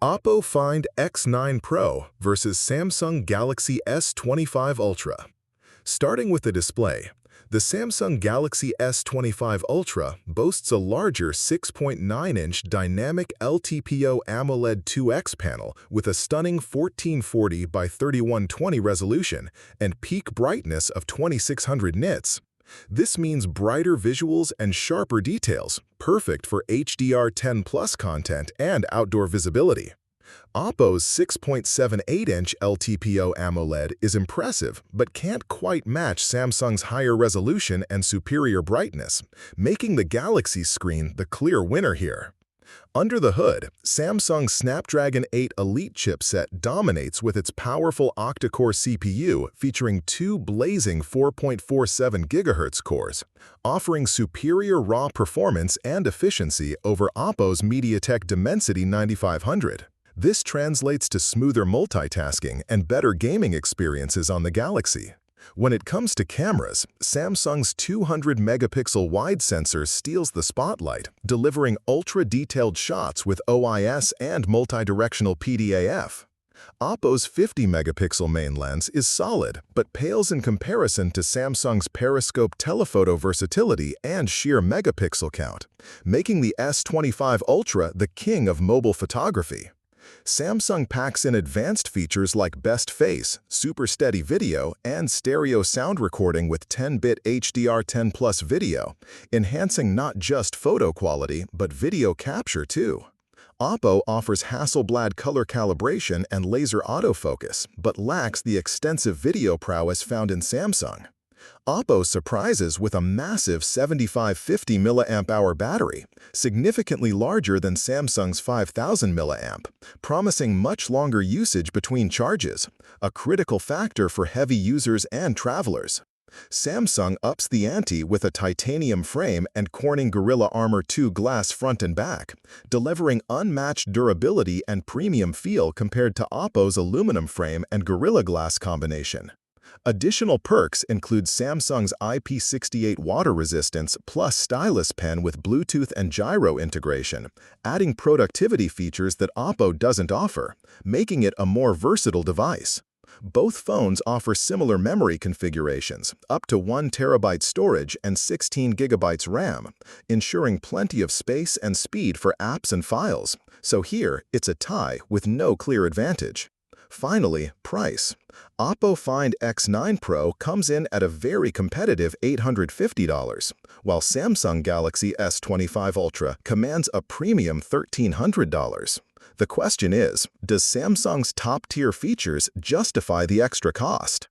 Oppo Find X9 Pro versus Samsung Galaxy S25 Ultra. Starting with the display, the Samsung Galaxy S25 Ultra boasts a larger 6.9-inch dynamic LTPO AMOLED 2X panel with a stunning 1440 by 3120 resolution and peak brightness of 2600 nits. This means brighter visuals and sharper details, perfect for HDR10+ content and outdoor visibility. Oppo's 6.78-inch LTPO AMOLED is impressive but can't quite match Samsung's higher resolution and superior brightness, making the Galaxy screen the clear winner here. Under the hood, Samsung's Snapdragon 8 Elite chipset dominates with its powerful octa-core CPU featuring two blazing 4.47 GHz cores, offering superior raw performance and efficiency over Oppo's MediaTek Dimensity 9500. This translates to smoother multitasking and better gaming experiences on the Galaxy. When it comes to cameras, Samsung's 200-megapixel wide sensor steals the spotlight, delivering ultra-detailed shots with OIS and multi-directional PDAF. Oppo's 50-megapixel main lens is solid, but pales in comparison to Samsung's periscope telephoto versatility and sheer megapixel count, making the S25 Ultra the king of mobile photography. Samsung packs in advanced features like Best Face, super steady video, and stereo sound recording with 10-bit HDR10+ video, enhancing not just photo quality but video capture too. Oppo offers Hasselblad color calibration and laser autofocus, but lacks the extensive video prowess found in Samsung. Oppo surprises with a massive 7550 mAh battery, significantly larger than Samsung's 5000 mAh, promising much longer usage between charges, a critical factor for heavy users and travelers. Samsung ups the ante with a titanium frame and Corning Gorilla Armor 2 glass front and back, delivering unmatched durability and premium feel compared to Oppo's aluminum frame and Gorilla Glass combination. Additional perks include Samsung's IP68 water resistance plus stylus pen with Bluetooth and gyro integration, adding productivity features that Oppo doesn't offer, making it a more versatile device. Both phones offer similar memory configurations, up to 1 TB storage and 16 GB RAM, ensuring plenty of space and speed for apps and files. So here, it's a tie with no clear advantage. Finally, price. Oppo Find X9 Pro comes in at a very competitive $850, while Samsung Galaxy S25 Ultra commands a premium $1,300. The question is, does Samsung's top-tier features justify the extra cost?